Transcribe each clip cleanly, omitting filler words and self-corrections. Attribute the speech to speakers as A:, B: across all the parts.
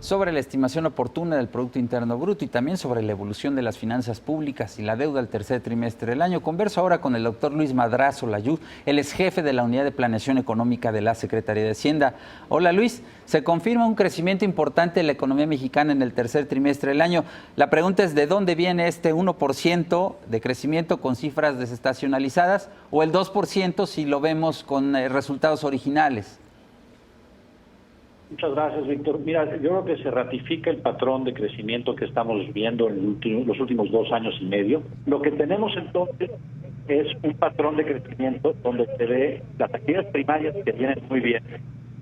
A: sobre la estimación oportuna del Producto Interno Bruto y también sobre la evolución de las finanzas públicas y la deuda al tercer trimestre del año. Converso ahora con el doctor Luis Madrazo Layud, él es jefe de la Unidad de Planeación Económica de la Secretaría de Hacienda. Hola Luis, se confirma un crecimiento importante de la economía mexicana en el tercer trimestre del año. La pregunta es, ¿de dónde viene este 1% de crecimiento con cifras desestacionalizadas o el 2% si lo vemos con resultados originales?
B: Muchas gracias, Víctor. Mira, yo creo que se ratifica el patrón de crecimiento que estamos viendo en los últimos 2 años y medio. Lo que tenemos entonces es un patrón de crecimiento donde se ve las actividades primarias que vienen muy bien.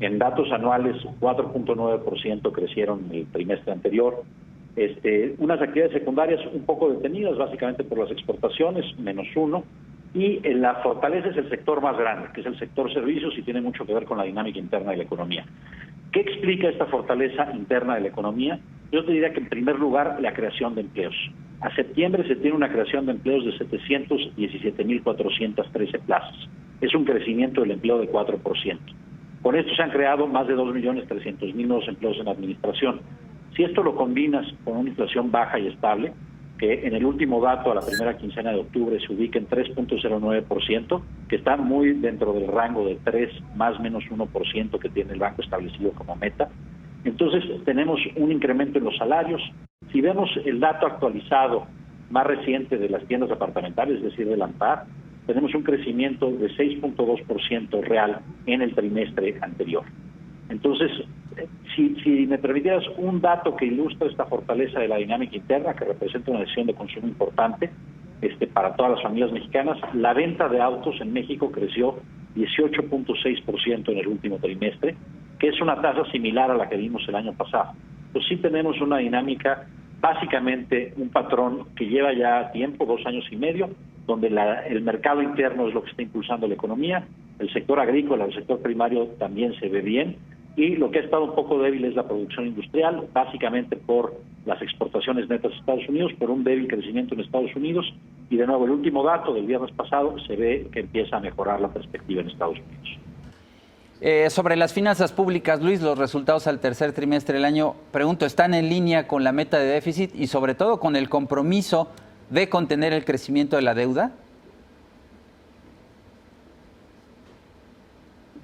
B: En datos anuales, 4.9% crecieron el trimestre anterior. Unas actividades secundarias un poco detenidas, básicamente por las exportaciones, -1%. Y en la fortaleza es el sector más grande, que es el sector servicios y tiene mucho que ver con la dinámica interna de la economía. ¿Qué explica esta fortaleza interna de la economía? Yo te diría que en primer lugar la creación de empleos. A septiembre se tiene una creación de empleos de 717.413 plazas. Es un crecimiento del empleo de 4%. Con esto se han creado más de 2.300.000 nuevos empleos en la administración. Si esto lo combinas con una inflación baja y estable, que en el último dato a la primera quincena de octubre se ubica en 3.09%, que está muy dentro del rango de 3 más menos 1% que tiene el banco establecido como meta. Entonces tenemos un incremento en los salarios. Si vemos el dato actualizado más reciente de las tiendas departamentales, es decir, del ANTAD, tenemos un crecimiento de 6.2% real en el trimestre anterior. Entonces, si me permitieras un dato que ilustra esta fortaleza de la dinámica interna, que representa una decisión de consumo importante para todas las familias mexicanas, la venta de autos en México creció 18.6% en el último trimestre, que es una tasa similar a la que vimos el año pasado. Pues sí tenemos una dinámica, básicamente un patrón que lleva ya tiempo, 2 años y medio, donde el mercado interno es lo que está impulsando la economía, el sector agrícola, el sector primario también se ve bien, y lo que ha estado un poco débil es la producción industrial, básicamente por las exportaciones netas a Estados Unidos, por un débil crecimiento en Estados Unidos, y de nuevo el último dato del viernes pasado se ve que empieza a mejorar la perspectiva en Estados Unidos.
A: Sobre las finanzas públicas, Luis, los resultados al tercer trimestre del año, pregunto, ¿están en línea con la meta de déficit y sobre todo con el compromiso de contener el crecimiento de la deuda?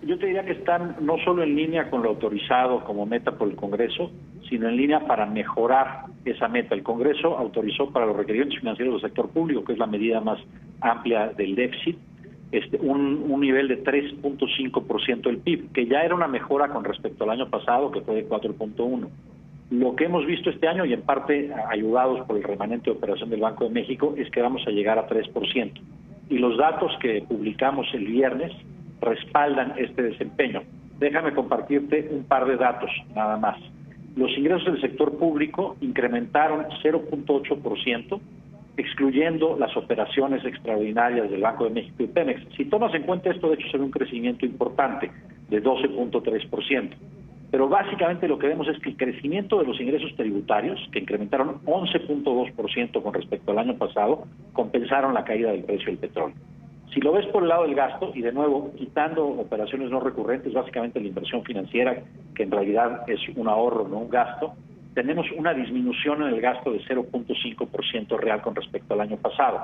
B: Yo te diría que están no solo en línea con lo autorizado como meta por el Congreso, sino en línea para mejorar esa meta. El Congreso autorizó para los requerimientos financieros del sector público, que es la medida más amplia del déficit, un nivel de 3.5% del PIB, que ya era una mejora con respecto al año pasado, que fue de 4.1%. Lo que hemos visto este año, y en parte ayudados por el remanente de operación del Banco de México, es que vamos a llegar a 3%. Y los datos que publicamos el viernes respaldan este desempeño. Déjame compartirte un par de datos, nada más. Los ingresos del sector público incrementaron 0.8%, excluyendo las operaciones extraordinarias del Banco de México y Pemex. Si tomas en cuenta esto, de hecho, se ve un crecimiento importante de 12.3%. Pero básicamente lo que vemos es que el crecimiento de los ingresos tributarios, que incrementaron 11.2% con respecto al año pasado, compensaron la caída del precio del petróleo. Si lo ves por el lado del gasto, y de nuevo, quitando operaciones no recurrentes, básicamente la inversión financiera, que en realidad es un ahorro, no un gasto, tenemos una disminución en el gasto de 0.5% real con respecto al año pasado.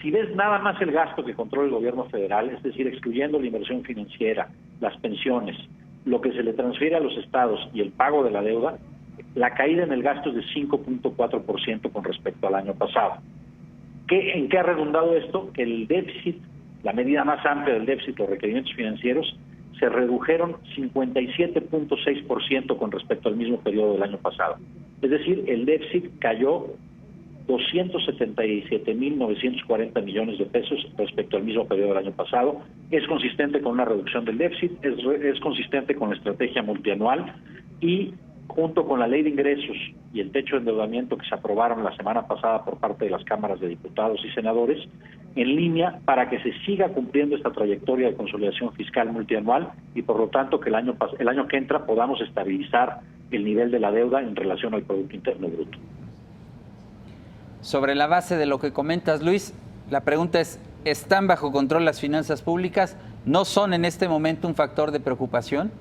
B: Si ves nada más el gasto que controla el gobierno federal, es decir, excluyendo la inversión financiera, las pensiones, lo que se le transfiere a los estados y el pago de la deuda, la caída en el gasto es de 5.4% con respecto al año pasado. ¿En qué ha redundado esto? Que el déficit, la medida más amplia del déficit, los requerimientos financieros, se redujeron 57.6% con respecto al mismo periodo del año pasado. Es decir, el déficit cayó 277.940 millones de pesos respecto al mismo periodo del año pasado. Es consistente con una reducción del déficit, es consistente con la estrategia multianual y junto con la ley de ingresos y el techo de endeudamiento que se aprobaron la semana pasada por parte de las cámaras de diputados y senadores, en línea para que se siga cumpliendo esta trayectoria de consolidación fiscal multianual y por lo tanto que el año que entra podamos estabilizar el nivel de la deuda en relación al Producto Interno Bruto.
A: Sobre la base de lo que comentas, Luis, la pregunta es, ¿están bajo control las finanzas públicas? ¿No son en este momento un factor de preocupación?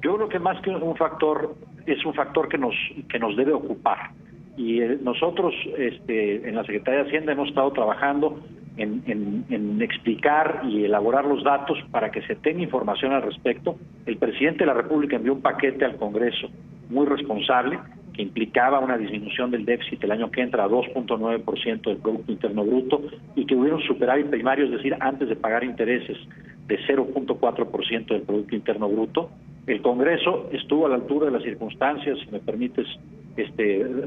B: Yo creo que más que un factor, es un factor que nos debe ocupar. Y nosotros en la Secretaría de Hacienda hemos estado trabajando en explicar y elaborar los datos para que se tenga información al respecto. El presidente de la República envió un paquete al Congreso muy responsable que implicaba una disminución del déficit el año que entra a 2.9% del Producto Interno Bruto y que hubiera un superávit primario, es decir, antes de pagar intereses, de 0.4% del Producto Interno Bruto. El Congreso estuvo a la altura de las circunstancias, si me permites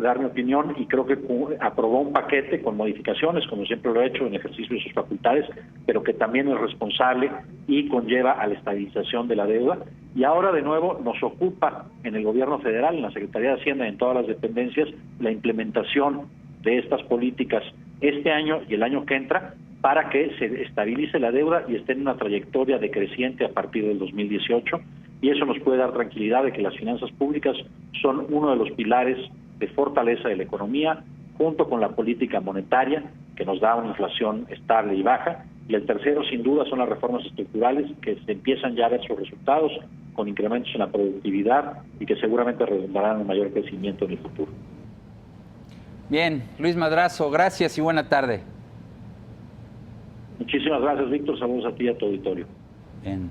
B: dar mi opinión, y creo que aprobó un paquete con modificaciones, como siempre lo ha hecho en ejercicio de sus facultades, pero que también es responsable y conlleva a la estabilización de la deuda. Y ahora de nuevo nos ocupa en el gobierno federal, en la Secretaría de Hacienda, en todas las dependencias, la implementación de estas políticas este año y el año que entra, para que se estabilice la deuda y esté en una trayectoria decreciente a partir del 2018, y eso nos puede dar tranquilidad de que las finanzas públicas son uno de los pilares de fortaleza de la economía, junto con la política monetaria, que nos da una inflación estable y baja, y el tercero, sin duda, son las reformas estructurales, que se empiezan ya a ver sus resultados, con incrementos en la productividad y que seguramente redundarán en mayor crecimiento en el futuro.
A: Bien, Luis Madrazo, gracias y buena tarde.
B: Muchísimas gracias, Víctor. Saludos a ti y a tu auditorio.
A: Bien.